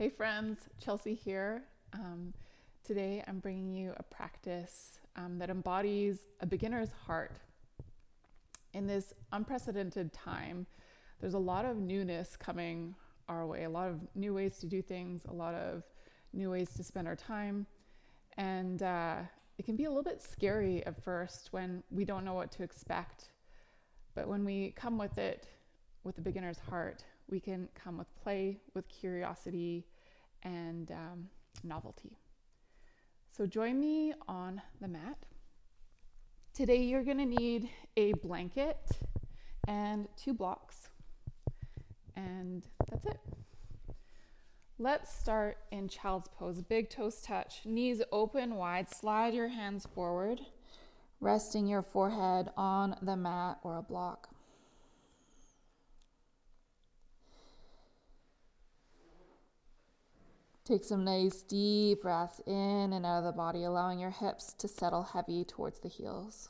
Hey friends, Chelsea here. Today I'm bringing you a practice that embodies a beginner's heart. In this unprecedented time, there's a lot of newness coming our way, a lot of new ways to do things, a lot of new ways to spend our time. And it can be a little bit scary at first when we don't know what to expect. But when we come with it with a beginner's heart, we can come with play, with curiosity, and novelty. So join me on the mat. Today you're going to need a blanket and 2 blocks. And that's it. Let's start in child's pose. Big toes touch, knees open wide, slide your hands forward, resting your forehead on the mat or a block. Take some nice deep breaths in and out of the body, allowing your hips to settle heavy towards the heels.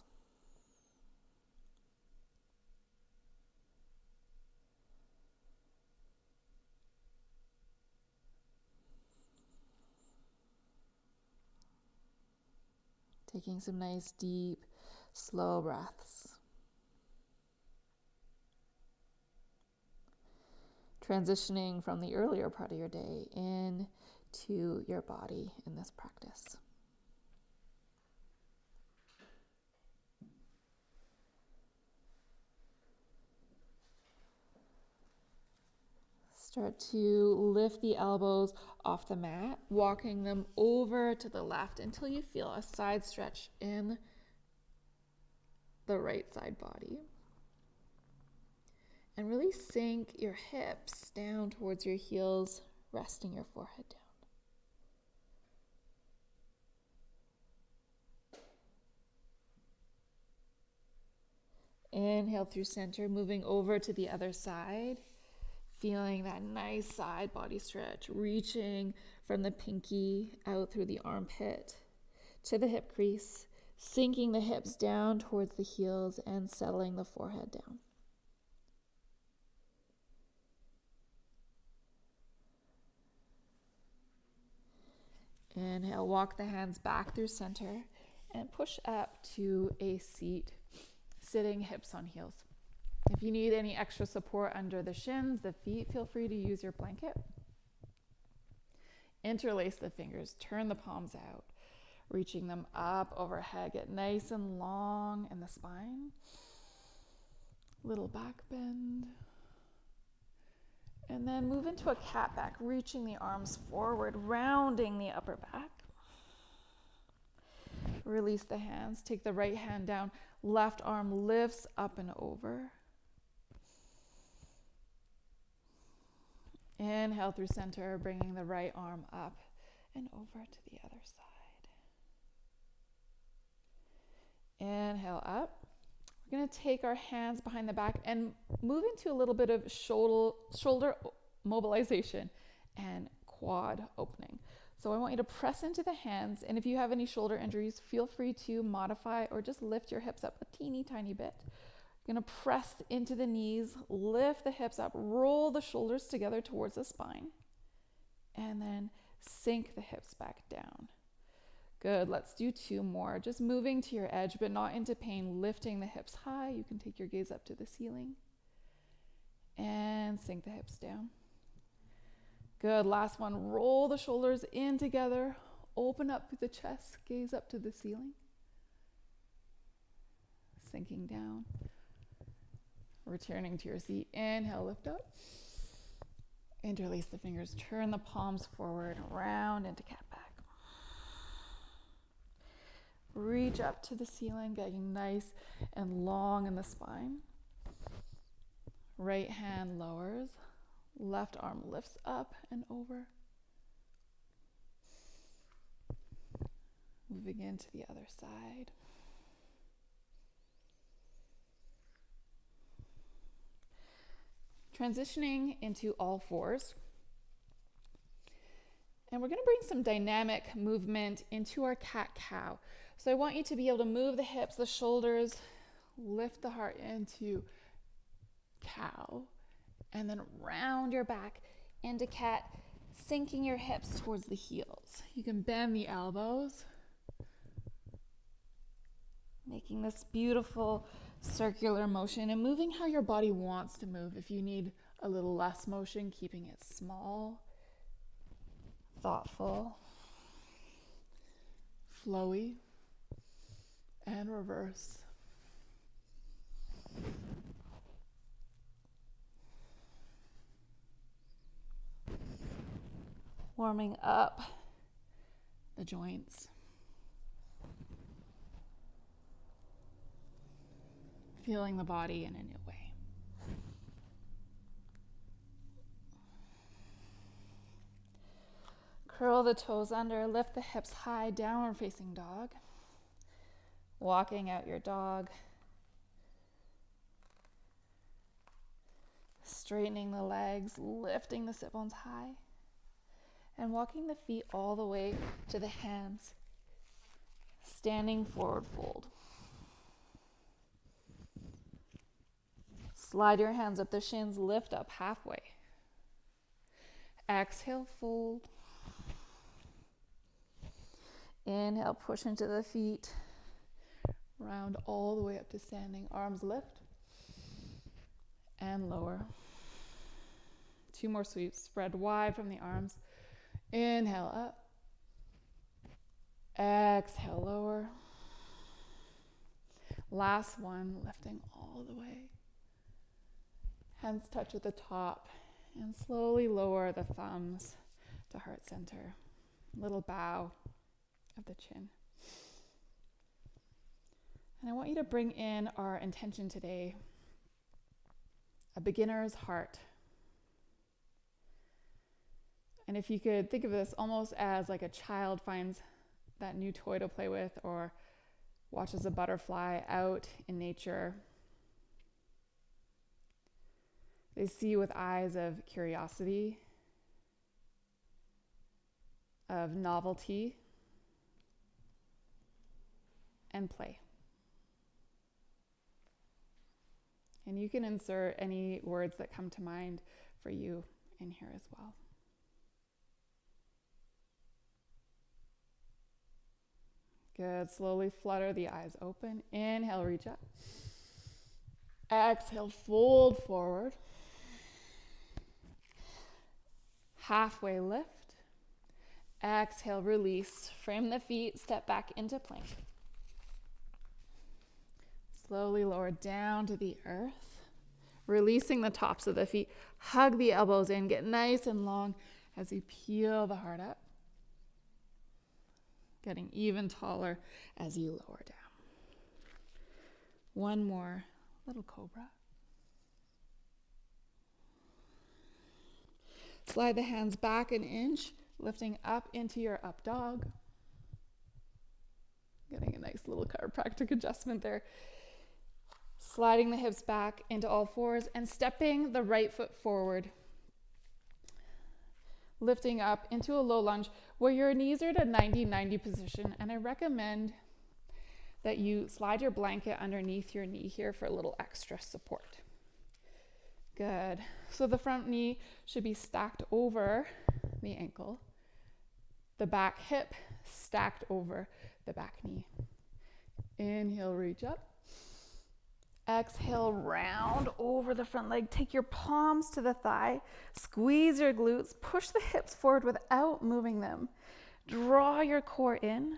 Taking some nice deep, slow breaths. Transitioning from the earlier part of your day into your body in this practice. Start to lift the elbows off the mat, walking them over to the left until you feel a side stretch in the right side body. And really sink your hips down towards your heels, resting your forehead down. Inhale through center, moving over to the other side. Feeling that nice side body stretch, reaching from the pinky out through the armpit to the hip crease, sinking the hips down towards the heels and settling the forehead down. Inhale, walk the hands back through center and push up to a seat, sitting hips on heels. If you need any extra support under the shins, the feet, feel free to use your blanket. Interlace the fingers, turn the palms out, reaching them up overhead. Get nice and long in the spine. Little back bend. And then move into a cat back, reaching the arms forward, rounding the upper back. Release the hands, take the right hand down, left arm lifts up and over. Inhale through center, bringing the right arm up and over to the other side. Inhale up. We're going to take our hands behind the back and move into a little bit of shoulder mobilization and quad opening. So I want you to press into the hands, and if you have any shoulder injuries, feel free to modify or just lift your hips up a teeny tiny bit. You're going to press into the knees, lift the hips up, roll the shoulders together towards the spine, and then sink the hips back down. Good, let's do 2 more. Just moving to your edge, but not into pain, lifting the hips high. You can take your gaze up to the ceiling and sink the hips down. Good, last one. Roll the shoulders in together, open up through the chest, gaze up to the ceiling, sinking down. Returning to your seat, inhale, lift up. Interlace the fingers, turn the palms forward, round into cat back. Reach up to the ceiling, getting nice and long in the spine. Right hand lowers, left arm lifts up and over. Moving into the other side. Transitioning into all fours. And we're going to bring some dynamic movement into our cat-cow. So I want you to be able to move the hips, the shoulders, lift the heart into cow, and then round your back into cat sinking your hips towards the heels. You can bend the elbows, making this beautiful circular motion and moving how your body wants to move. If you need a little less motion, keeping it small, thoughtful, flowy, and reverse. Warming up the joints. Feeling the body in a new way. Curl the toes under, lift the hips high, downward facing dog. Walking out your dog. Straightening the legs, lifting the sit bones high. And walking the feet all the way to the hands. Standing forward fold. Slide your hands up the shins, lift up halfway. Exhale, fold. Inhale, push into the feet. Round all the way up to standing. Arms lift and lower. 2 more sweeps. Spread wide from the arms. Inhale up. Exhale, lower. Last one, lifting all the way. Hands touch at the top and slowly lower the thumbs to heart center. Little bow of the chin. And I want you to bring in our intention today, a beginner's heart. And if you could think of this almost as like a child finds that new toy to play with or watches a butterfly out in nature. They see with eyes of curiosity, of novelty, and play. And you can insert any words that come to mind for you in here as well. Good. Slowly flutter the eyes open. Inhale, reach up. Exhale, fold forward. Halfway lift. Exhale, release. Frame the feet, step back into plank. Slowly lower down to the earth. Releasing the tops of the feet. Hug the elbows in. Get nice and long as you peel the heart up. Getting even taller as you lower down. One more little cobra. Slide the hands back an inch, lifting up into your up dog. Getting a nice little chiropractic adjustment there. Sliding the hips back into all fours and stepping the right foot forward. Lifting up into a low lunge where your knees are at a 90-90 position. And I recommend that you slide your blanket underneath your knee here for a little extra support. Good. So the front knee should be stacked over the ankle. The back hip stacked over the back knee. Inhale, reach up. Exhale, round over the front leg. Take your palms to the thigh. Squeeze your glutes. Push the hips forward without moving them. Draw your core in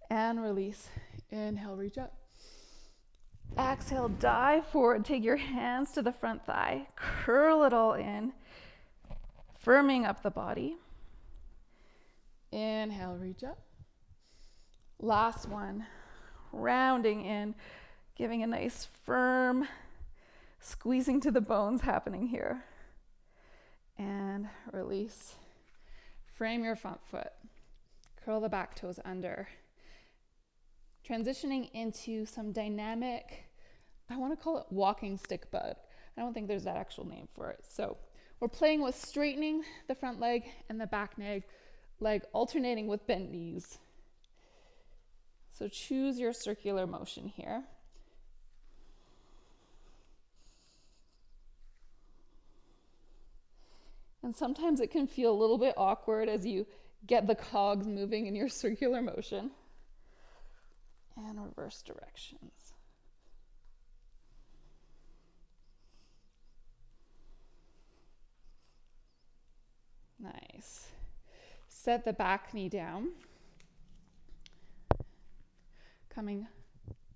and release. Inhale, reach up. Exhale, dive forward. Take your hands to the front thigh. Curl it all in, firming up the body. Inhale, reach up. Last one, rounding in, giving a nice firm squeezing to the bones happening here. And release. Frame your front foot. Curl the back toes under. Transitioning into some dynamic, I want to call it walking stick bug. I don't think there's that actual name for it. So we're playing with straightening the front leg and the back leg alternating with bent knees. So choose your circular motion here. And sometimes it can feel a little bit awkward as you get the cogs moving in your circular motion. And reverse directions. Nice. Set the back knee down. Coming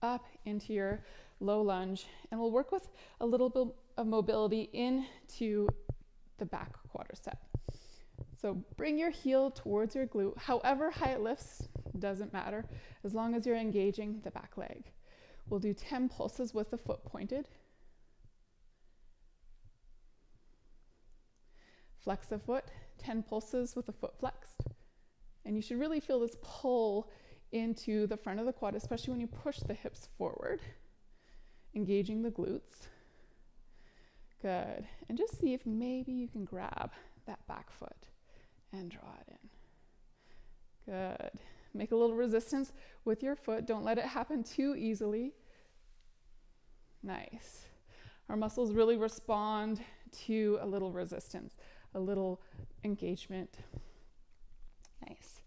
up into your low lunge. And we'll work with a little bit of mobility into the back quadricep. So bring your heel towards your glute. However high it lifts, doesn't matter, as long as you're engaging the back leg. We'll do 10 pulses with the foot pointed. Flex the foot, 10 pulses with the foot flexed. And you should really feel this pull into the front of the quad, especially when you push the hips forward, engaging the glutes. Good. And just see if maybe you can grab that back foot and draw it in. Good. Make a little resistance with your foot. Don't let it happen too easily. Nice. Our muscles really respond to a little resistance, a little engagement. Nice.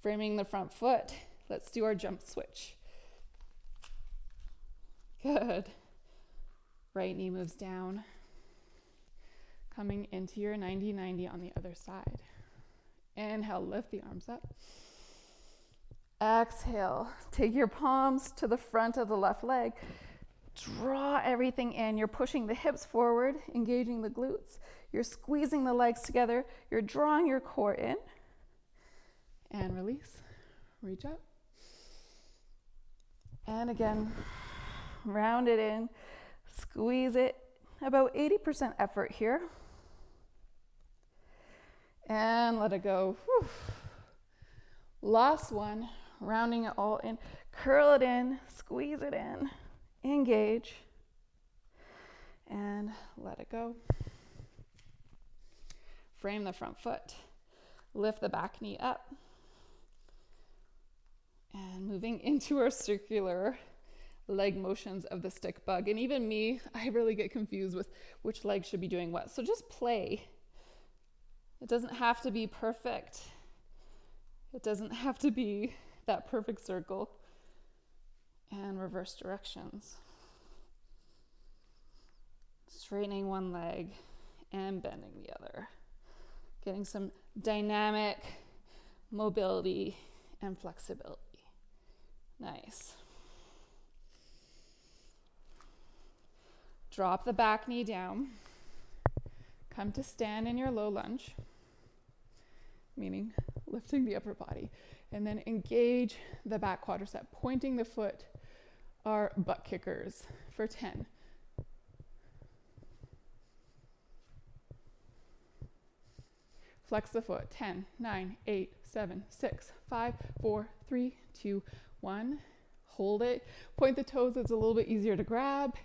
Framing the front foot. Let's do our jump switch. Good. Right knee moves down. Coming into your 90-90 on the other side. Inhale, lift the arms up. Exhale, take your palms to the front of the left leg. Draw everything in. You're pushing the hips forward, engaging the glutes. You're squeezing the legs together. You're drawing your core in. And release. Reach up. And again, round it in. Squeeze it. About 80% effort here. And let it go. Whew. Last one. Rounding it all in. Curl it in. Squeeze it in. Engage. And let it go. Frame the front foot. Lift the back knee up. And moving into our circular leg motions of the stick bug. And even me, I really get confused with which leg should be doing what. So just play. It doesn't have to be perfect. It doesn't have to be that perfect circle. And reverse directions. Straightening one leg and bending the other. Getting some dynamic mobility and flexibility. Nice. Drop the back knee down. Come to stand in your low lunge, meaning lifting the upper body. And then engage the back quadricep. Pointing the foot are butt kickers for 10. Flex the foot. 10, 9, 8, 7, 6, 5, 4, 3, 2, 1. Hold it. Point the toes. It's a little bit easier to grab.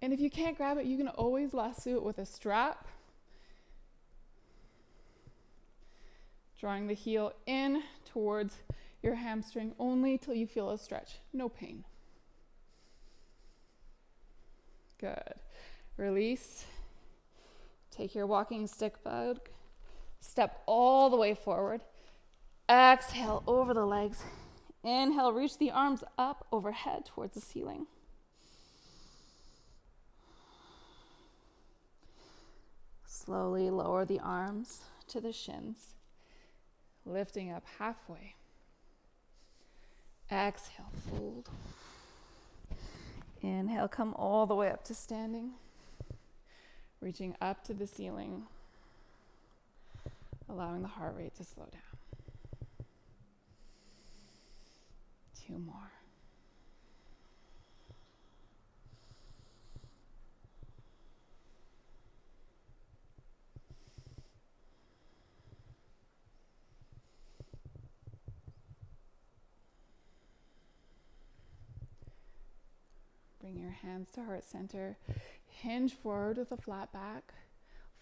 And if you can't grab it, you can always lasso it with a strap. Drawing the heel in towards your hamstring only till you feel a stretch. No pain. Good. Release. Take your walking stick bug. Step all the way forward. Exhale over the legs. Inhale, reach the arms up overhead towards the ceiling. Slowly lower the arms to the shins. Lifting up halfway. Exhale, fold. Inhale, come all the way up to standing. Reaching up to the ceiling. Allowing the heart rate to slow down. 2 more. Bring your hands to heart center. Hinge forward with a flat back.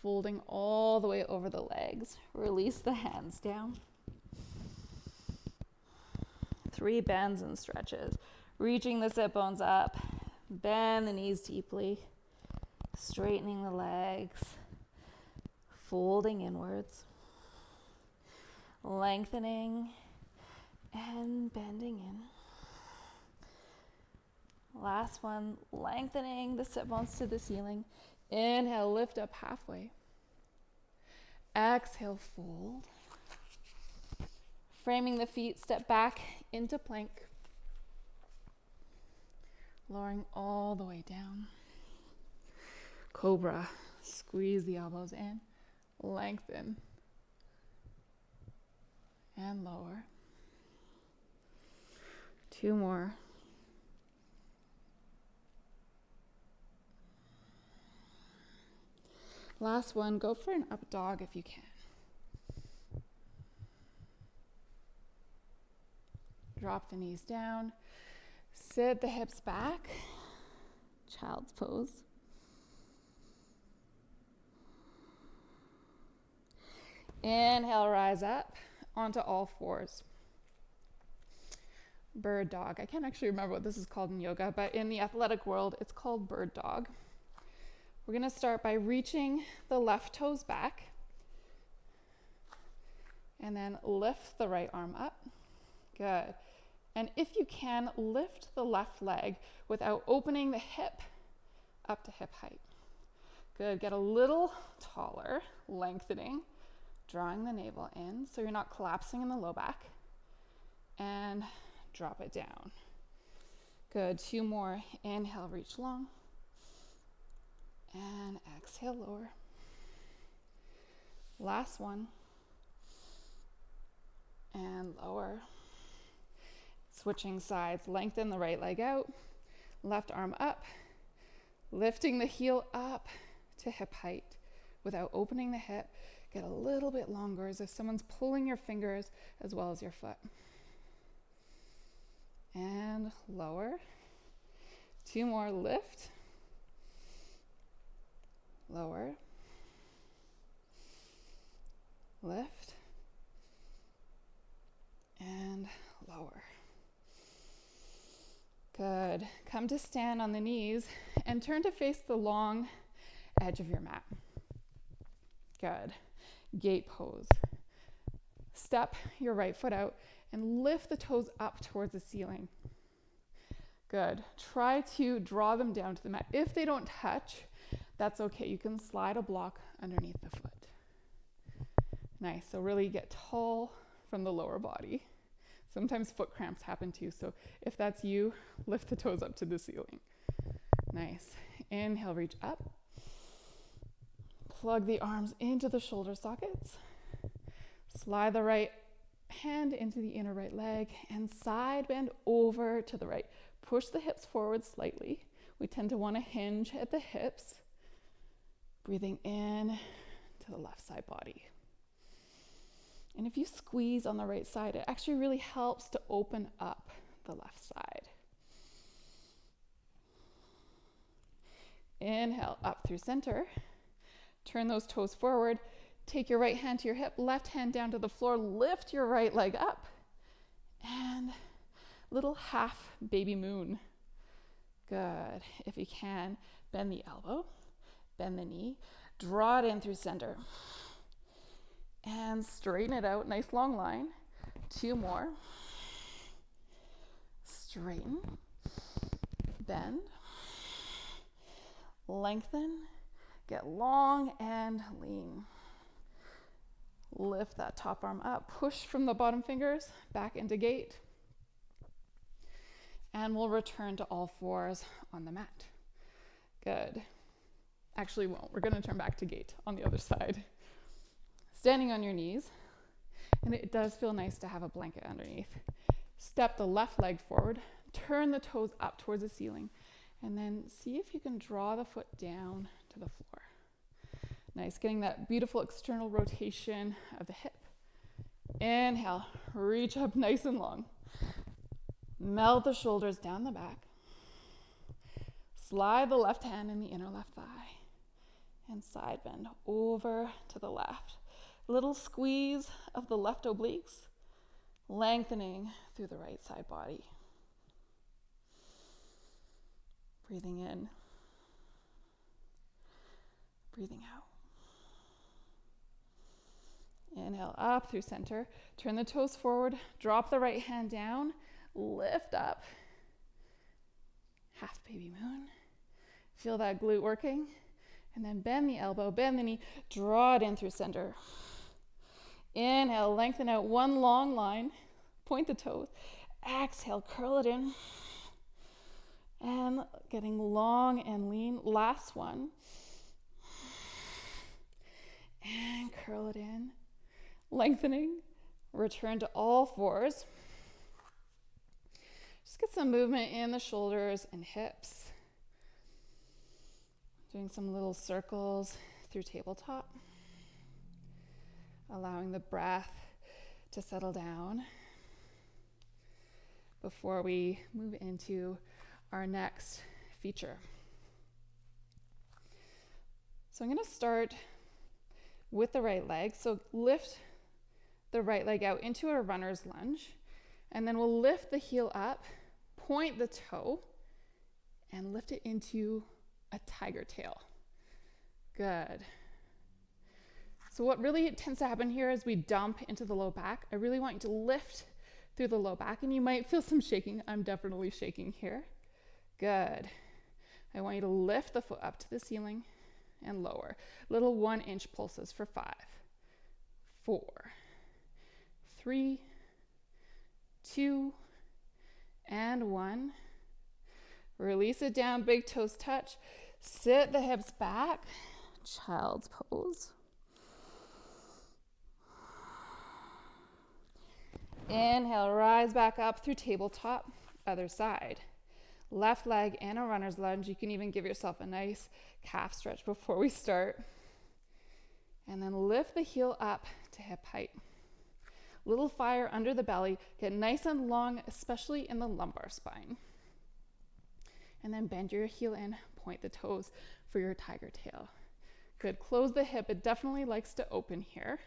Folding all the way over the legs. Release the hands down. 3 bends and stretches. Reaching the sit bones up. Bend the knees deeply. Straightening the legs. folding inwards, lengthening and bending in. Last one, lengthening the sit bones to the ceiling. Inhale, lift up halfway. Exhale, fold. Framing the feet, step back into plank. Lowering all the way down. Cobra, squeeze the elbows in, lengthen, and lower. 2 more. Last one, go for an up dog if you can. Drop the knees down, sit the hips back, child's pose. Inhale, rise up onto all fours. Bird dog. I can't actually remember what this is called in yoga, but in the athletic world, it's called bird dog. We're going to start by reaching the left toes back and then lift the right arm up. Good. And if you can, lift the left leg without opening the hip up to hip height. Good. Get a little taller, lengthening, drawing the navel in so you're not collapsing in the low back. And drop it down. Good. 2 more. Inhale, reach long. And exhale, lower. Last one. And lower. Switching sides, lengthen the right leg out, left arm up, lifting the heel up to hip height without opening the hip. Get a little bit longer as if someone's pulling your fingers as well as your foot. And lower. 2 more, lift. Lower. Lift. And lower. Good. Come to stand on the knees and turn to face the long edge of your mat. Good. Gate pose. Step your right foot out and lift the toes up towards the ceiling. Good. Try to draw them down to the mat. If they don't touch, that's okay. You can slide a block underneath the foot. Nice. So really get tall from the lower body. Sometimes foot cramps happen too, so if that's you, lift the toes up to the ceiling. Nice. Inhale, reach up. Plug the arms into the shoulder sockets. Slide the right hand into the inner right leg and side bend over to the right. Push the hips forward slightly. We tend to want to hinge at the hips. Breathing in to the left side body. And if you squeeze on the right side, it actually really helps to open up the left side. Inhale, up through center. Turn those toes forward. Take your right hand to your hip, left hand down to the floor. Lift your right leg up. And little half baby moon. Good. If you can, bend the elbow, bend the knee, draw it in through center. And straighten it out, nice long line. 2 more. Straighten, bend, lengthen, get long and lean. Lift that top arm up, push from the bottom fingers back into gate. And we'll return to all fours on the mat. Good. Actually, we won't. We're going to turn back to gate on the other side. Standing on your knees, and it does feel nice to have a blanket underneath. Step the left leg forward, turn the toes up towards the ceiling, and then see if you can draw the foot down to the floor. Nice, getting that beautiful external rotation of the hip. Inhale, reach up nice and long. Melt the shoulders down the back. Slide the left hand in the inner left thigh, and side bend over to the left. Little squeeze of the left obliques, lengthening through the right side body. Breathing in, breathing out. Inhale up through center. Turn the toes forward. Drop the right hand down. Lift up. Half baby moon. Feel that glute working. And then bend the elbow, bend the knee. Draw it in through center. Inhale, lengthen out one long line. Point the toes. Exhale, curl it in. And getting long and lean. Last one. And curl it in. Lengthening. Return to all fours. Just get some movement in the shoulders and hips. Doing some little circles through tabletop. Allowing the breath to settle down before we move into our next feature. So I'm going to start with the right leg. So lift the right leg out into a runner's lunge, and then we'll lift the heel up, point the toe, and lift it into a tiger tail. Good. So what really tends to happen here is we dump into the low back. I really want you to lift through the low back, and you might feel some shaking. I'm definitely shaking here. Good. I want you to lift the foot up to the ceiling and lower. Little 1-inch pulses for 5, 4, 3, 2, and 1. Release it down, big toes touch. Sit the hips back, child's pose. Inhale, rise back up through tabletop, other side. Left leg in a runner's lunge. You can even give yourself a nice calf stretch before we start. And then lift the heel up to hip height. Little fire under the belly. Get nice and long, especially in the lumbar spine. And then bend your heel in, point the toes for your tiger tail. Good, close the hip. It definitely likes to open here.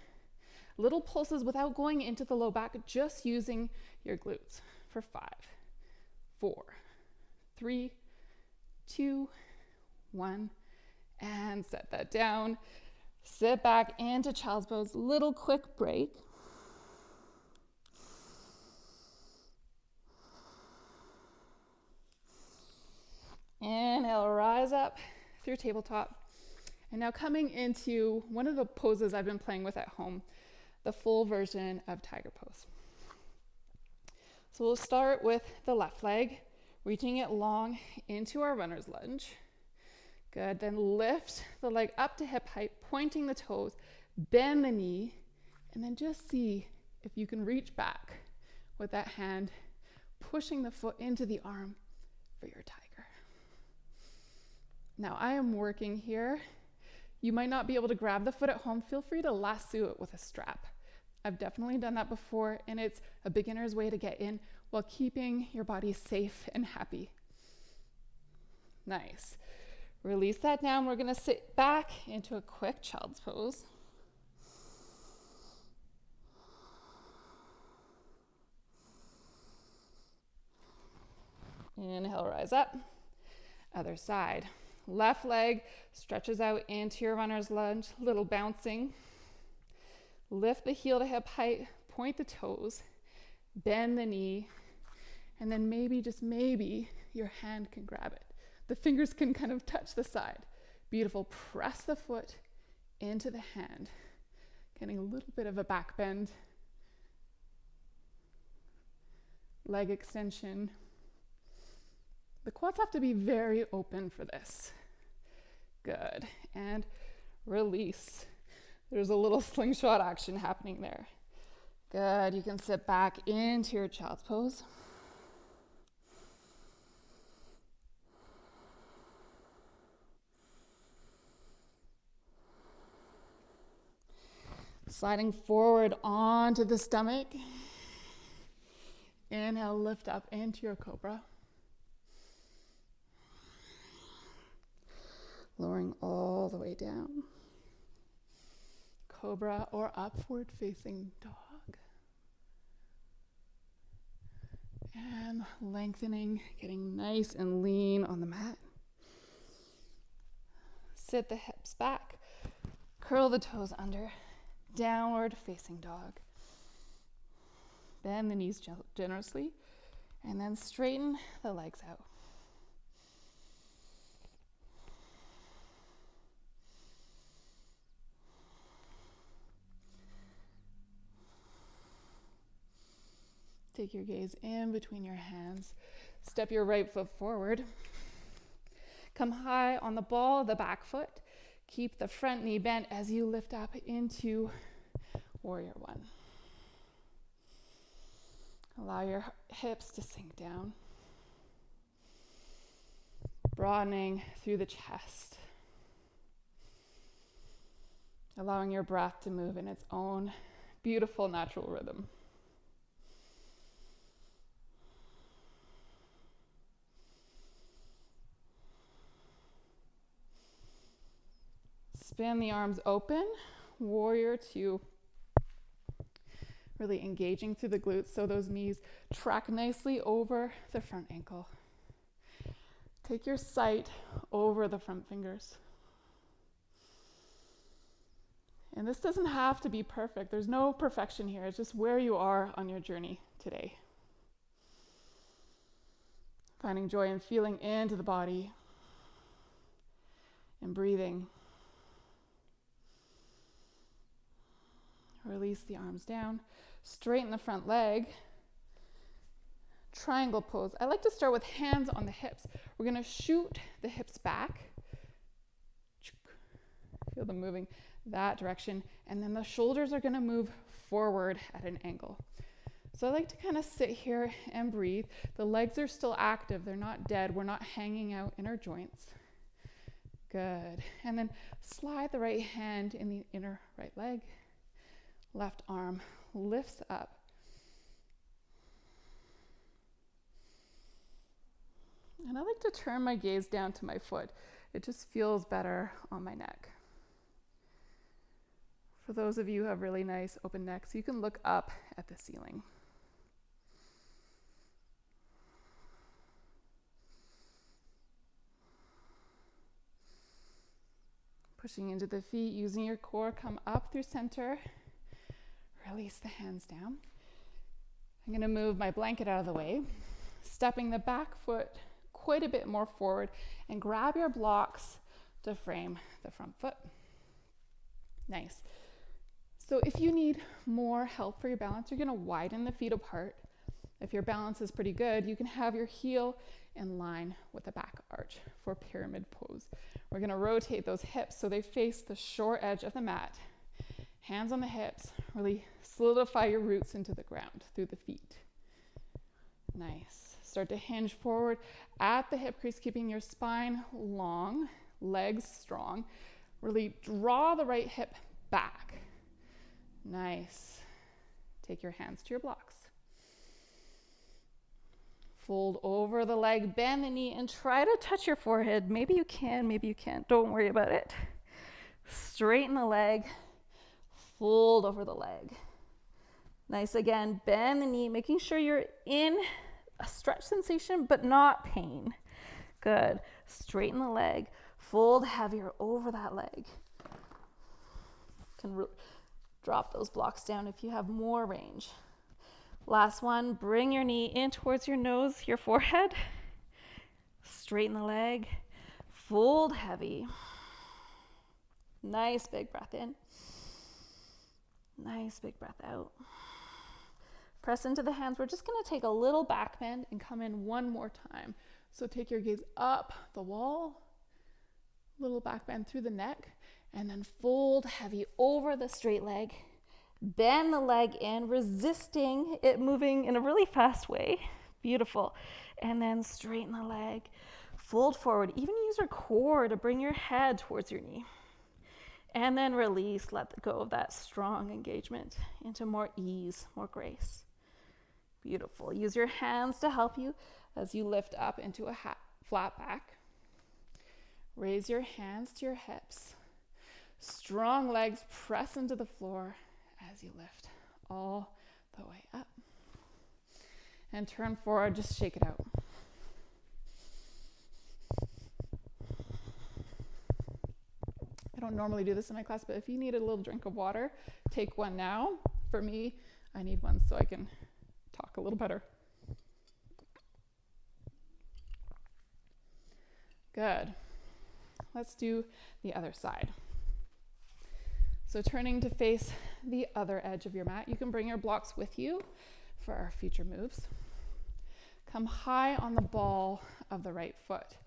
Little pulses without going into the low back, just using your glutes for 5, 4, 3, 2, 1, and set that down. Sit back into child's pose, little quick break. Inhale, rise up through tabletop. And now coming into one of the poses I've been playing with at home, the full version of tiger pose. So we'll start with the left leg, reaching it long into our runner's lunge. Good, then lift the leg up to hip height, pointing the toes, bend the knee, and then just see if you can reach back with that hand, pushing the foot into the arm for your tiger. Now I am working here. You might not be able to grab the foot at home. Feel free to lasso it with a strap. I've definitely done that before, and it's a beginner's way to get in while keeping your body safe and happy. Nice. Release that down. We're going to sit back into a quick child's pose. Inhale, rise up. Other side. Left leg stretches out into your runner's lunge, little bouncing. Lift the heel to hip height, point the toes, bend the knee, and then maybe, just maybe, your hand can grab it. The fingers can kind of touch the side. Beautiful. Press the foot into the hand, getting a little bit of a back bend. Leg extension. The quads have to be very open for this. Good. And release. There's a little slingshot action happening there. Good. You can sit back into your child's pose. Sliding forward onto the stomach. Inhale, lift up into your cobra. Lowering all the way down. Cobra or upward facing dog. And lengthening, getting nice and lean on the mat. Sit the hips back. Curl the toes under. downward facing dog. Bend the knees generously, and then straighten the legs out. Take your gaze in between your hands. Step your right foot forward. Come high on the ball of the back foot. Keep the front knee bent as you lift up into Warrior One. Allow your hips to sink down. Broadening through the chest. Allowing your breath to move in its own beautiful natural rhythm. Spin the arms open, Warrior Two. Really engaging through the glutes so those knees track nicely over the front ankle. Take your sight over the front fingers. And this doesn't have to be perfect. There's no perfection here. It's just where you are on your journey today. Finding joy and feeling into the body and breathing. Release the arms down. Straighten the front leg. Triangle pose. I like to start with hands on the hips. We're going to shoot the hips back. Feel them moving that direction. And then the shoulders are going to move forward at an angle. So I like to kind of sit here and breathe. The legs are still active. They're not dead. We're not hanging out in our joints. Good. And then slide the right hand in the inner right leg. Left arm lifts up. And I like to turn my gaze down to my foot. It just feels better on my neck. For those of you who have really nice open necks, you can look up at the ceiling. Pushing into the feet, using your core, come up through center. Release the hands down. I'm going to move my blanket out of the way, stepping the back foot quite a bit more forward, and grab your blocks to frame the front foot. Nice. So if you need more help for your balance, you're going to widen the feet apart. If your balance is pretty good, you can have your heel in line with the back arch for pyramid pose. We're going to rotate those hips so they face the short edge of the mat. Hands on the hips, really solidify your roots into the ground through the feet. Nice. Start to hinge forward at the hip crease, keeping your spine long, legs strong. Really draw the right hip back. Nice. Take your hands to your blocks. Fold over the leg, bend the knee, and try to touch your forehead. Maybe you can, maybe you can't. Don't worry about it. Straighten the leg. Fold over the leg. Nice. Again, bend the knee, making sure you're in a stretch sensation, but not pain. Good. Straighten the leg. Fold heavier over that leg. Can drop those blocks down if you have more range. Last one, bring your knee in towards your nose, your forehead. Straighten the leg. Fold heavy. Nice big breath in. Nice big breath out. Press into the hands. We're just going to take a little back bend and come in one more time. So take your gaze up the wall, little back bend through the neck, and then fold heavy over the straight leg. Bend the leg in, resisting it moving in a really fast way. Beautiful. And then straighten the leg. Fold forward. Even use your core to bring your head towards your knee. And then release, let go of that strong engagement into more ease, more grace. Beautiful. Use your hands to help you as you lift up into a flat back. Raise your hands to your hips. Strong legs press into the floor as you lift all the way up. And turn forward, just shake it out. I don't normally do this in my class, but if you need a little drink of water, take one now. For me, I need one so I can talk a little better. Good. Let's do the other side. So turning to face the other edge of your mat, you can bring your blocks with you for our future moves. Come high on the ball of the right foot.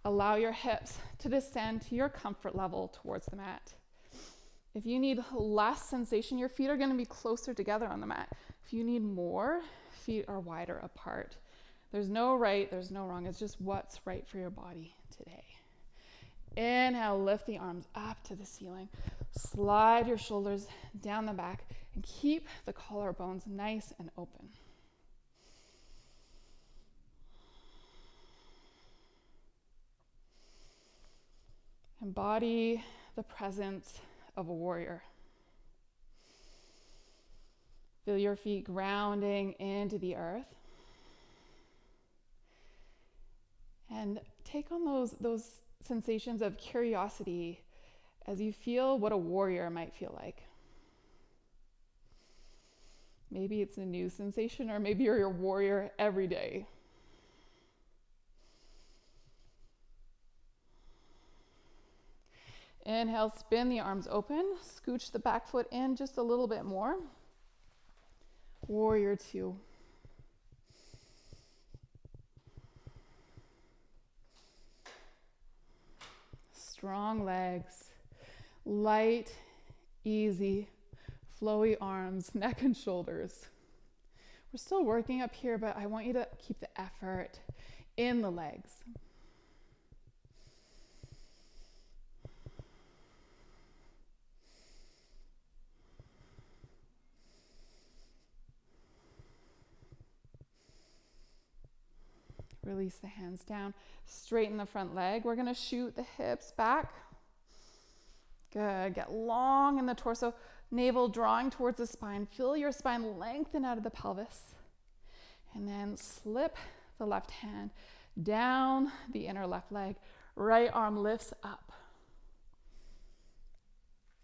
Allow your hips to descend to your comfort level towards the mat. If you need less sensation, your feet are going to be closer together on the mat. If you need more, feet are wider apart. There's no right, there's no wrong. It's just what's right for your body today. Inhale, lift the arms up to the ceiling. Slide your shoulders down the back and keep the collarbones nice and open. Embody the presence of a warrior. Feel your feet grounding into the earth. And take on those sensations of curiosity as you feel what a warrior might feel like. Maybe it's a new sensation, or maybe you're a warrior every day. Inhale, spin the arms open, scooch the back foot in just a little bit more. Warrior two. Strong legs, light, easy, flowy arms, neck and shoulders. We're still working up here, but I want you to keep the effort in the legs. Release the hands down, straighten the front leg. We're gonna shoot the hips back. Good, get long in the torso, navel drawing towards the spine. Feel your spine lengthen out of the pelvis. And then slip the left hand down the inner left leg. Right arm lifts up.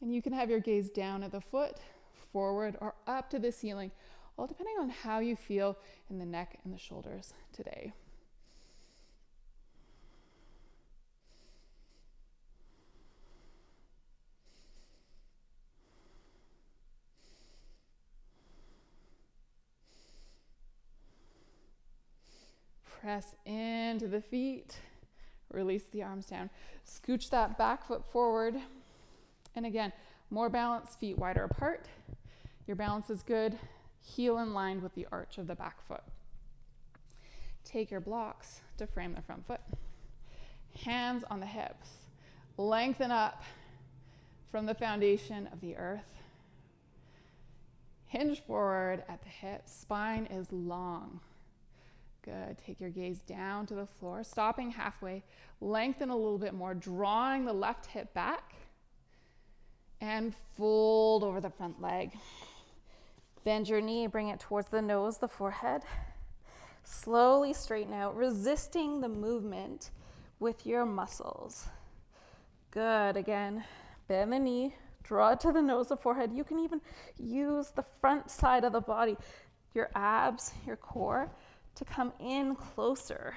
And you can have your gaze down at the foot, forward, or up to the ceiling, all depending on how you feel in the neck and the shoulders today. Press into the feet, release the arms down. Scooch that back foot forward. And again, more balance, feet wider apart. Your balance is good. Heel in line with the arch of the back foot. Take your blocks to frame the front foot. Hands on the hips. Lengthen up from the foundation of the earth. Hinge forward at the hips. Spine is long. Good. Take your gaze down to the floor, stopping halfway. Lengthen a little bit more, drawing the left hip back. And fold over the front leg. Bend your knee, bring it towards the nose, the forehead. Slowly straighten out, resisting the movement with your muscles. Good. Again, bend the knee, draw it to the nose, the forehead. You can even use the front side of the body, your abs, your core, to come in closer.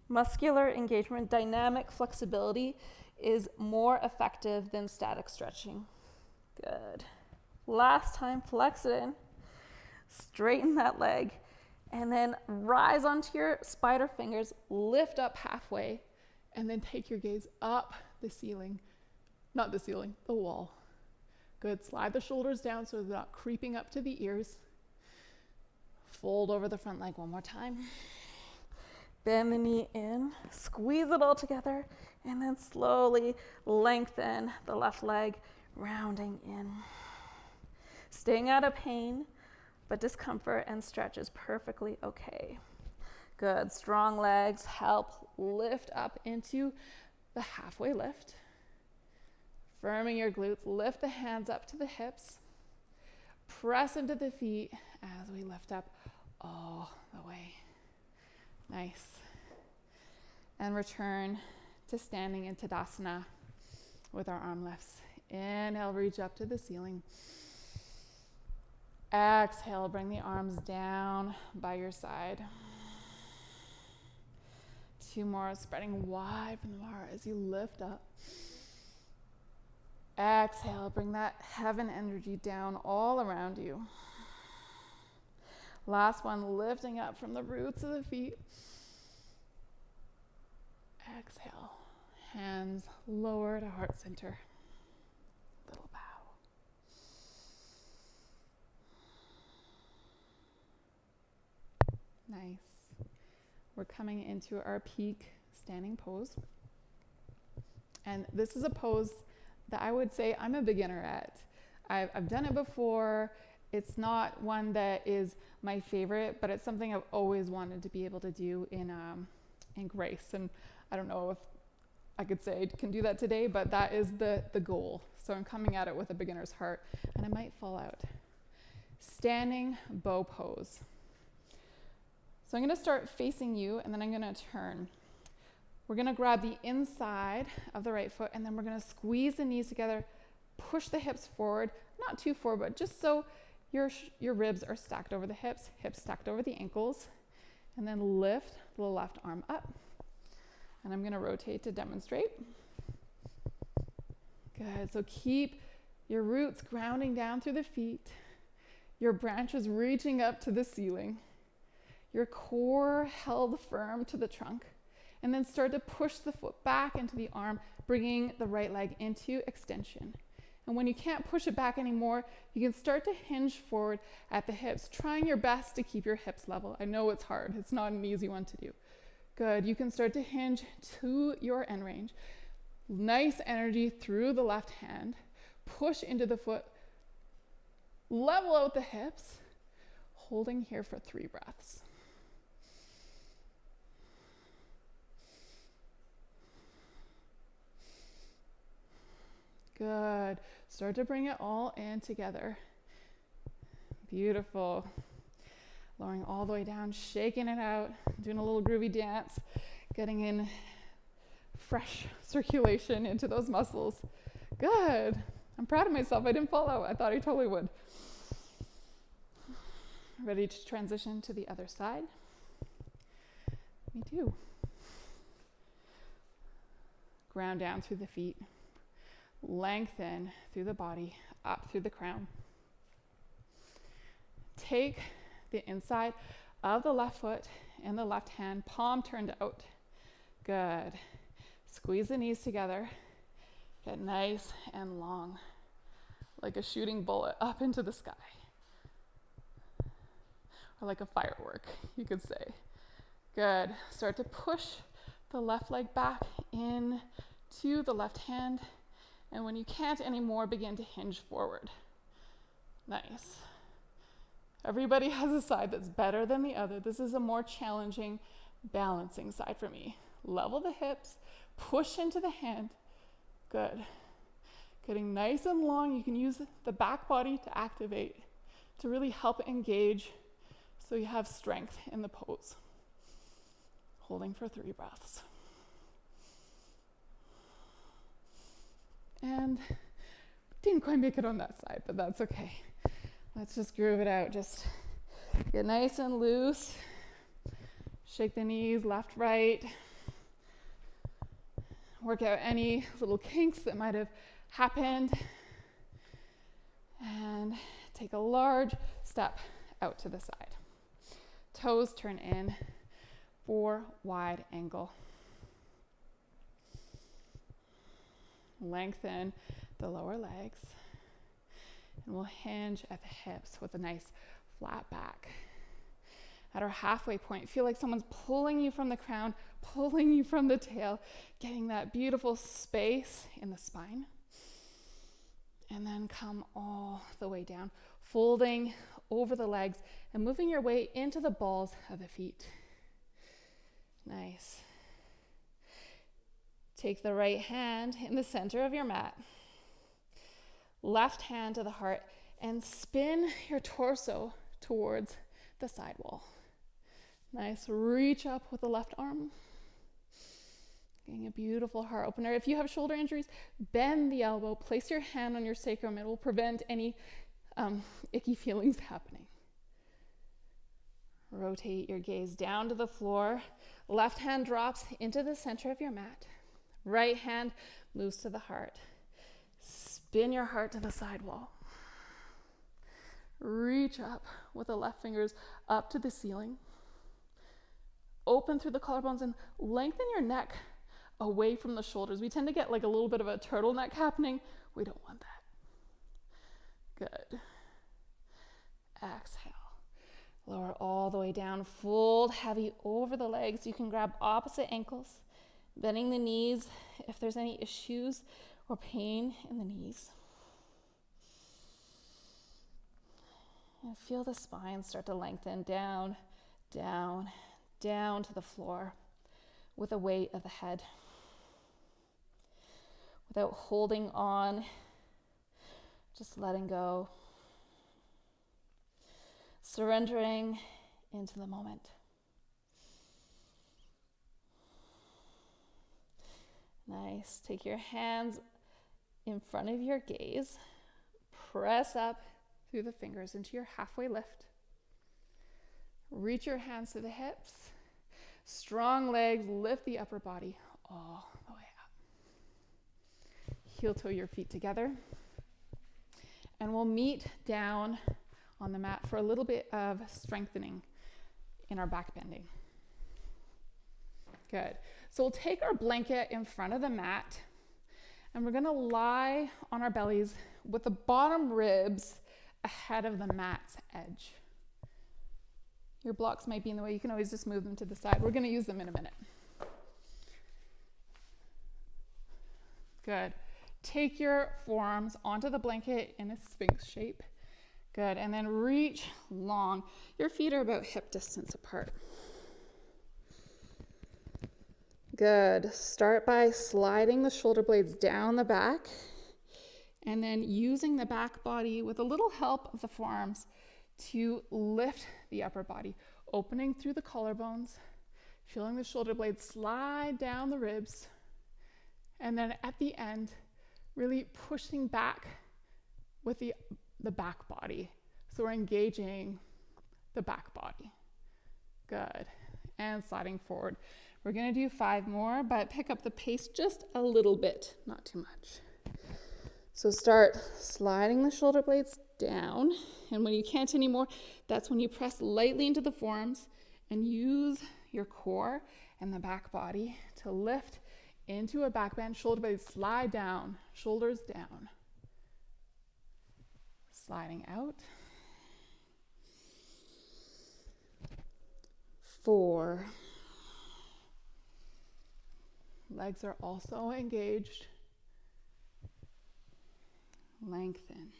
Muscular engagement, dynamic flexibility is more effective than static stretching. Good. Last time, flex it in, straighten that leg, and then rise onto your spider fingers, lift up halfway, and then take your gaze up the ceiling. Not the ceiling, the wall. Good. Slide the shoulders down so they're not creeping up to the ears. Fold over the front leg one more time. Bend the knee in, squeeze it all together, and then slowly lengthen the left leg, rounding in. Staying out of pain, but discomfort and stretch is perfectly okay. Good. Strong legs help lift up into the halfway lift. Firming your glutes, lift the hands up to the hips. Press into the feet as we lift up all the way. Nice. And return to standing in Tadasana. with our arm lifts. Inhale, reach up to the ceiling. Exhale, bring the arms down by your side. 2 more, spreading wide from the bar as you lift up. Exhale, bring that heaven energy down all around you. Last one, lifting up from the roots of the feet. Exhale, hands lower to heart center. Little bow. Nice. We're coming into our peak standing pose. And this is a pose that I would say I'm a beginner at. I've done it before. It's not one that is my favorite, but it's something I've always wanted to be able to do in grace. And I don't know if I could say I can do that today, but that is the goal. So I'm coming at it with a beginner's heart, and I might fall out. Standing bow pose. So I'm going to start facing you, and then I'm going to turn. We're going to grab the inside of the right foot, and then we're going to squeeze the knees together, push the hips forward, not too forward, but just so your ribs are stacked over the hips stacked over the ankles, and then lift the left arm up. And I'm going to rotate to demonstrate. Good. So keep your roots grounding down through the feet, your branches reaching up to the ceiling, your core held firm to the trunk, and then start to push the foot back into the arm, bringing the right leg into extension. And when you can't push it back anymore, you can start to hinge forward at the hips, trying your best to keep your hips level. I know it's hard. It's not an easy one to do. Good. You can start to hinge to your end range. Nice energy through the left hand. Push into the foot. Level out the hips. Holding here for 3 breaths. Good. Start to bring it all in together. Beautiful. Lowering all the way down, shaking it out, doing a little groovy dance, getting in fresh circulation into those muscles. Good. I'm proud of myself. I didn't fall out. I thought I totally would. Ready to transition to the other side? Me too. Ground down through the feet. Lengthen through the body, up through the crown. Take the inside of the left foot and the left hand, palm turned out. Good. Squeeze the knees together. Get nice and long, like a shooting bullet up into the sky. Or like a firework, you could say. Good. Start to push the left leg back in to the left hand. And when you can't anymore, begin to hinge forward. Nice. Everybody has a side that's better than the other. This is a more challenging, balancing side for me. Level the hips, push into the hand. Good. Getting nice and long. You can use the back body to activate, to really help engage so you have strength in the pose. Holding for 3 breaths. And didn't quite make it on that side, but that's okay. Let's just groove it out. Just get nice and loose. Shake the knees left, right. Work out any little kinks that might have happened. And take a large step out to the side. Toes turn in for wide angle. Lengthen the lower legs. And we'll hinge at the hips with a nice flat back. At our halfway point, feel like someone's pulling you from the crown, pulling you from the tail, getting that beautiful space in the spine. And then come all the way down, folding over the legs and moving your way into the balls of the feet. Nice. Take the right hand in the center of your mat. Left hand to the heart and spin your torso towards the side wall. Nice. Reach up with the left arm. Getting a beautiful heart opener. If you have shoulder injuries, bend the elbow, place your hand on your sacrum. It will prevent any icky feelings happening. Rotate your gaze down to the floor. Left hand drops into the center of your mat. Right hand moves to the heart. Spin your heart to the side wall. Reach up with the left fingers up to the ceiling. Open through the collarbones and lengthen your neck away from the shoulders. We tend to get like a little bit of a turtleneck happening. We don't want that. Good. Exhale. Lower all the way down. Fold heavy over the legs. You can grab opposite ankles, bending the knees if there's any issues or pain in the knees. And feel the spine start to lengthen down, down, down to the floor with the weight of the head. Without holding on, just letting go. Surrendering into the moment. Nice. Take your hands in front of your gaze. Press up through the fingers into your halfway lift. Reach your hands to the hips. Strong legs, lift the upper body all the way up. Heel toe your feet together. And we'll meet down on the mat for a little bit of strengthening in our back bending. Good. So we'll take our blanket in front of the mat and we're gonna lie on our bellies with the bottom ribs ahead of the mat's edge. Your blocks might be in the way. You can always just move them to the side. We're gonna use them in a minute. Good. Take your forearms onto the blanket in a sphinx shape. Good, and then reach long. Your feet are about hip distance apart. Good. Start by sliding the shoulder blades down the back and then using the back body with a little help of the forearms to lift the upper body, opening through the collarbones, feeling the shoulder blades slide down the ribs, and then at the end, really pushing back with the back body. So we're engaging the back body. Good. And sliding forward. We're going to do 5 more, but pick up the pace just a little bit, not too much. So start sliding the shoulder blades down. And when you can't anymore, that's when you press lightly into the forearms and use your core and the back body to lift into a back bend. Shoulder blades slide down, shoulders down. Sliding out. 4. Legs are also engaged. Lengthen.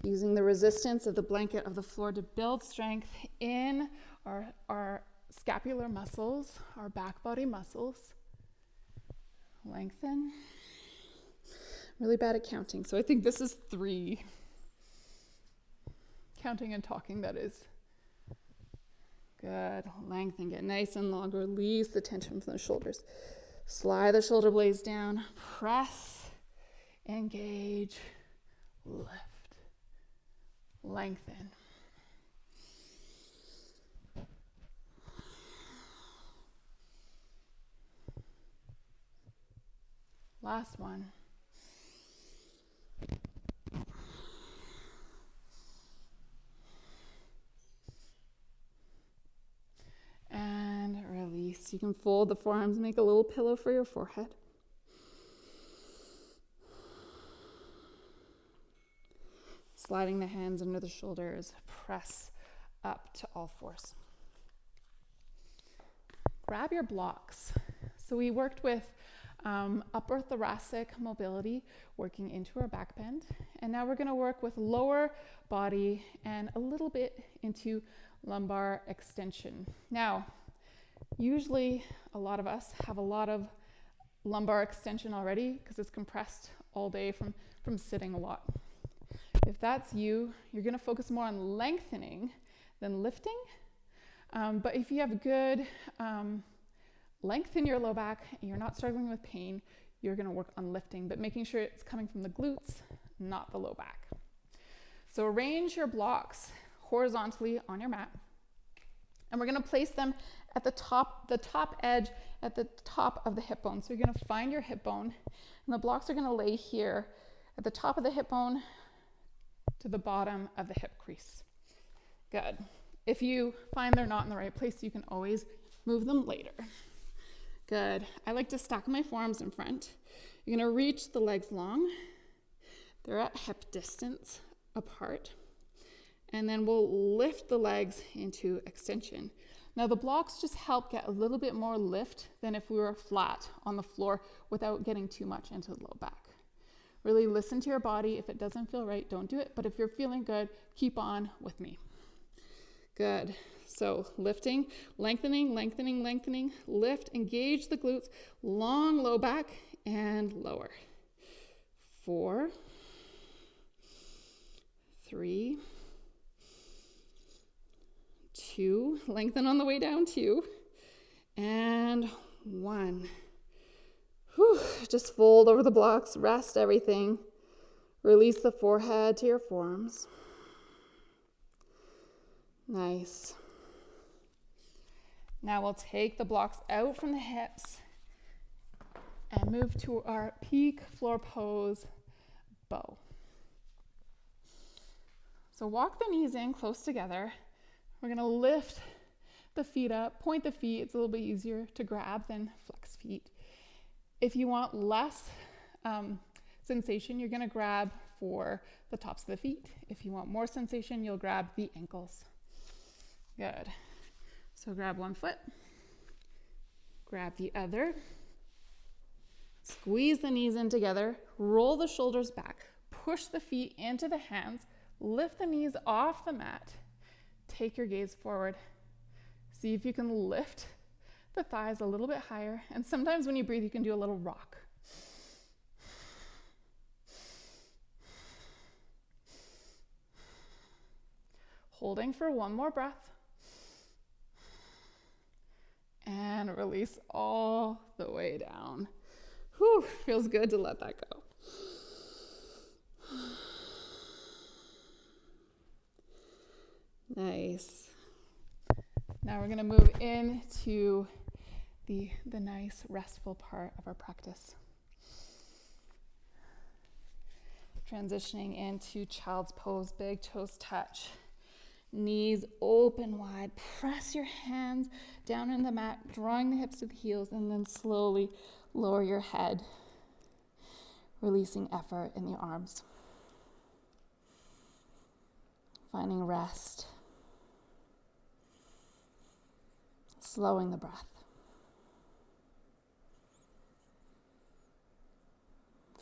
Using the resistance of the blanket of the floor to build strength in our scapular muscles, our back body muscles. Lengthen. Really bad at counting, so I think this is 3. Counting and talking, that is. Good. Lengthen. Get nice and long. Release the tension from the shoulders. Slide the shoulder blades down. Press. Engage. Lift. Lengthen. Last one. And release. You can fold the forearms, make a little pillow for your forehead. Sliding the hands under the shoulders, press up to all 4s. Grab your blocks. So we worked with upper thoracic mobility, working into our back bend. And now we're going to work with lower body and a little bit into lumbar extension. Now, usually a lot of us have a lot of lumbar extension already because it's compressed all day from sitting a lot. If that's you, you're going to focus more on lengthening than lifting. But if you have good lengthen your low back and you're not struggling with pain, you're going to work on lifting, but making sure it's coming from the glutes, not the low back. So arrange your blocks horizontally on your mat. And we're going to place them at the top edge, at the top of the hip bone. So you're going to find your hip bone, and the blocks are going to lay here at the top of the hip bone to the bottom of the hip crease. Good. If you find they're not in the right place, you can always move them later. Good. I like to stack my forearms in front. You're going to reach the legs long. They're at hip distance apart. And then we'll lift the legs into extension. Now the blocks just help get a little bit more lift than if we were flat on the floor without getting too much into the low back. Really listen to your body. If it doesn't feel right, don't do it. But if you're feeling good, keep on with me. Good. So lifting, lengthening, lengthening, lengthening, lift, engage the glutes, long low back and lower. 4, 3, 2, lengthen on the way down, 2, and 1. Whew. Just fold over the blocks, rest everything. Release the forehead to your forearms. Nice. Now we'll take the blocks out from the hips and move to our peak floor pose, bow. So walk the knees in close together. We're going to lift the feet up, point the feet. It's a little bit easier to grab than flex feet. If you want less sensation, you're going to grab for the tops of the feet. If you want more sensation, you'll grab the ankles. Good. So grab one foot, grab the other, squeeze the knees in together, roll the shoulders back, push the feet into the hands, lift the knees off the mat, take your gaze forward. See if you can lift the thighs a little bit higher. And sometimes when you breathe, you can do a little rock. Holding for one more breath. And release all the way down. Whew, feels good to let that go. Nice. Now we're going to move into the nice restful part of our practice. Transitioning into child's pose, big toes touch. Knees open wide. Press your hands down in the mat, drawing the hips to the heels, and then slowly lower your head, releasing effort in the arms. Finding rest. Slowing the breath.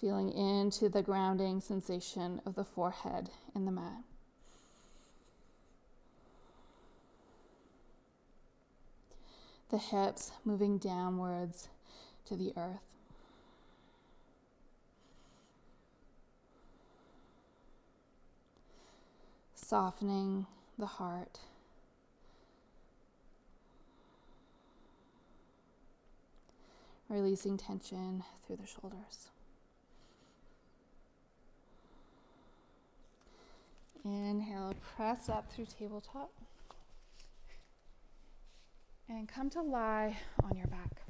Feeling into the grounding sensation of the forehead in the mat. The hips moving downwards to the earth. Softening the heart. Releasing tension through the shoulders. Inhale, press up through tabletop. And come to lie on your back.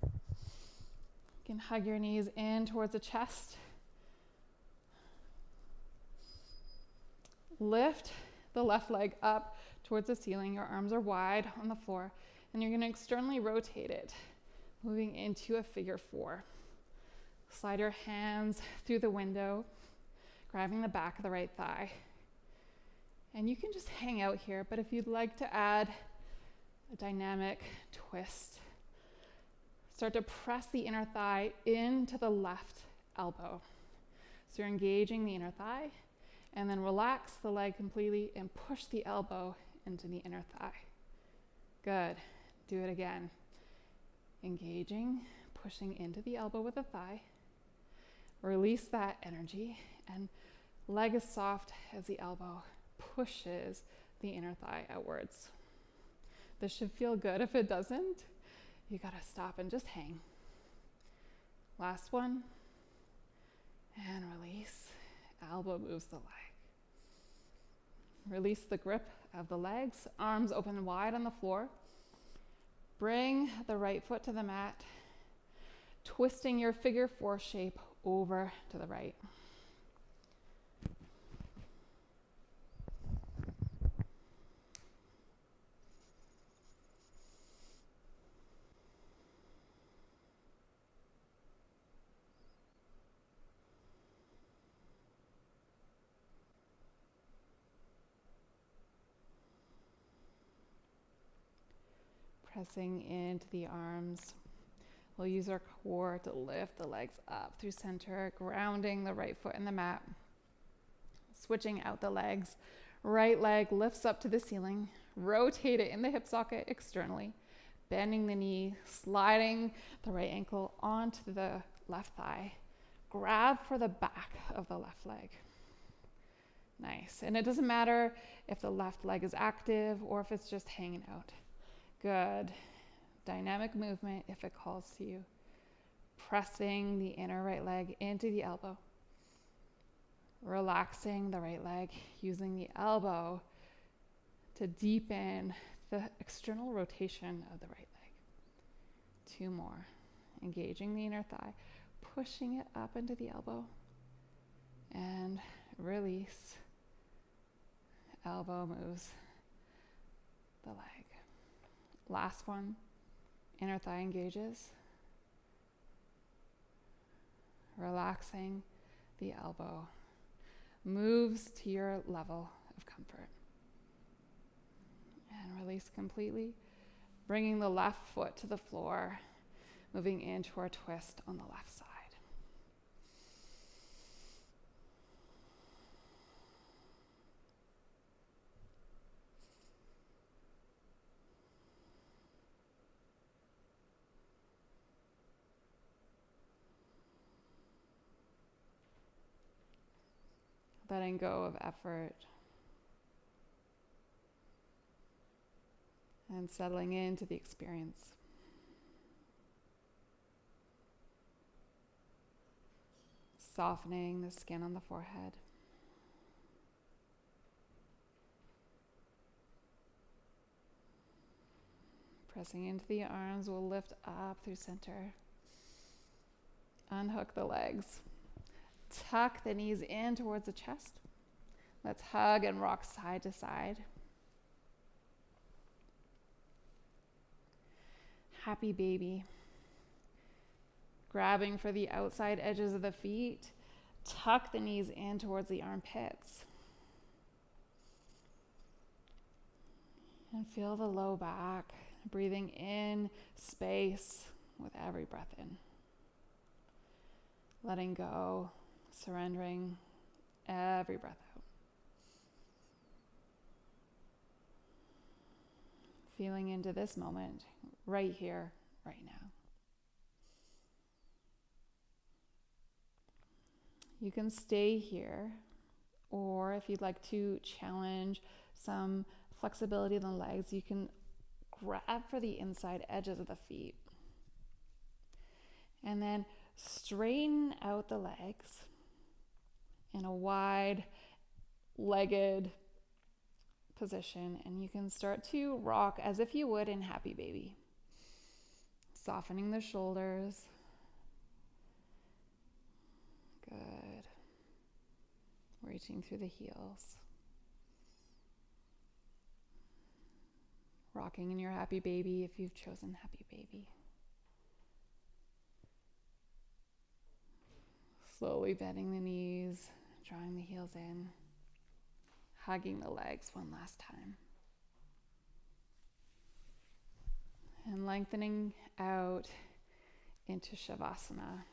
You can hug your knees in towards the chest. Lift the left leg up towards the ceiling. Your arms are wide on the floor. And you're going to externally rotate it, moving into a figure 4. Slide your hands through the window, grabbing the back of the right thigh. And you can just hang out here, but if you'd like to add a dynamic twist, start to press the inner thigh into the left elbow. So you're engaging the inner thigh, and then relax the leg completely and push the elbow into the inner thigh. Good. Do it again. Engaging, pushing into the elbow with the thigh. Release that energy, and leg as soft as the elbow pushes the inner thigh outwards. This should feel good. If it doesn't, you gotta stop and just hang. Last one. And release. Elbow moves the leg. Release the grip of the legs, arms open wide on the floor. Bring the right foot to the mat, twisting your figure 4 shape over to the right. Pressing into the arms. We'll use our core to lift the legs up through center, grounding the right foot in the mat. Switching out the legs. Right leg lifts up to the ceiling. Rotate it in the hip socket externally. Bending the knee, sliding the right ankle onto the left thigh. Grab for the back of the left leg. Nice. And it doesn't matter if the left leg is active or if it's just hanging out. Good. Dynamic movement if it calls to you. Pressing the inner right leg into the elbow. Relaxing the right leg, using the elbow to deepen the external rotation of the right leg. 2 more. Engaging the inner thigh, pushing it up into the elbow. And release. Elbow moves the leg. Last one, inner thigh engages. Relaxing the elbow. Moves to your level of comfort. And release completely. Bringing the left foot to the floor. Moving into our twist on the left side. Letting go of effort and settling into the experience. Softening the skin on the forehead. Pressing into the arms, we'll lift up through center. Unhook the legs. Tuck the knees in towards the chest. Let's hug and rock side to side. Happy baby. Grabbing for the outside edges of the feet. Tuck the knees in towards the armpits. And feel the low back. Breathing in space with every breath in. Letting go. Surrendering every breath out. Feeling into this moment, right here, right now. You can stay here, or if you'd like to challenge some flexibility in the legs, you can grab for the inside edges of the feet. And then straighten out the legs in a wide-legged position, and you can start to rock as if you would in Happy Baby. Softening the shoulders. Good. Reaching through the heels. Rocking in your Happy Baby if you've chosen Happy Baby. Slowly bending the knees. Drawing the heels in, hugging the legs one last time. And lengthening out into Shavasana.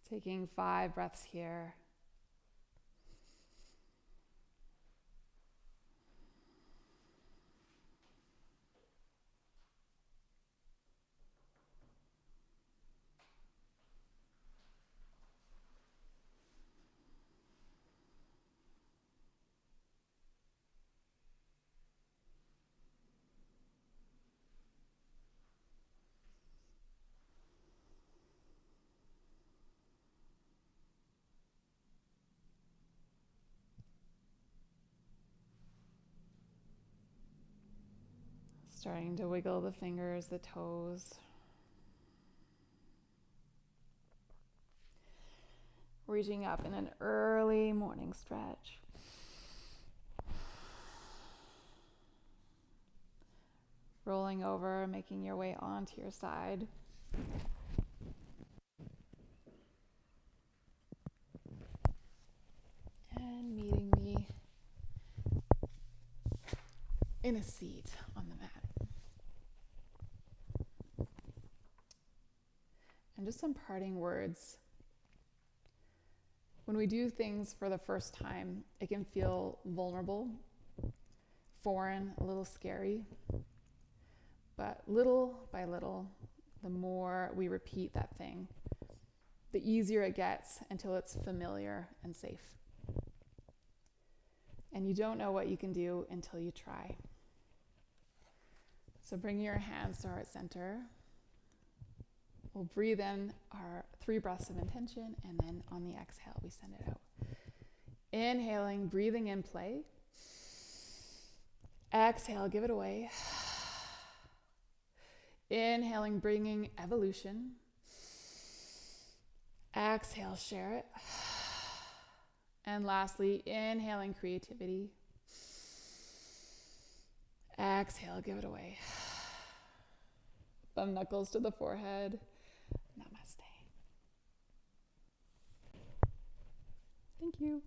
Taking 5 breaths here. Starting to wiggle the fingers, the toes. Reaching up in an early morning stretch. Rolling over, making your way onto your side. And meeting me in a seat on the mat. And just some parting words. When we do things for the first time, it can feel vulnerable, foreign, a little scary. But little by little, the more we repeat that thing, the easier it gets until it's familiar and safe. And you don't know what you can do until you try. So bring your hands to heart center. We'll breathe in our 3 breaths of intention, and then on the exhale, we send it out. Inhaling, breathing in play. Exhale, give it away. Inhaling, bringing evolution. Exhale, share it. And lastly, inhaling creativity. Exhale, give it away. Thumb knuckles to the forehead. Namaste. Thank you.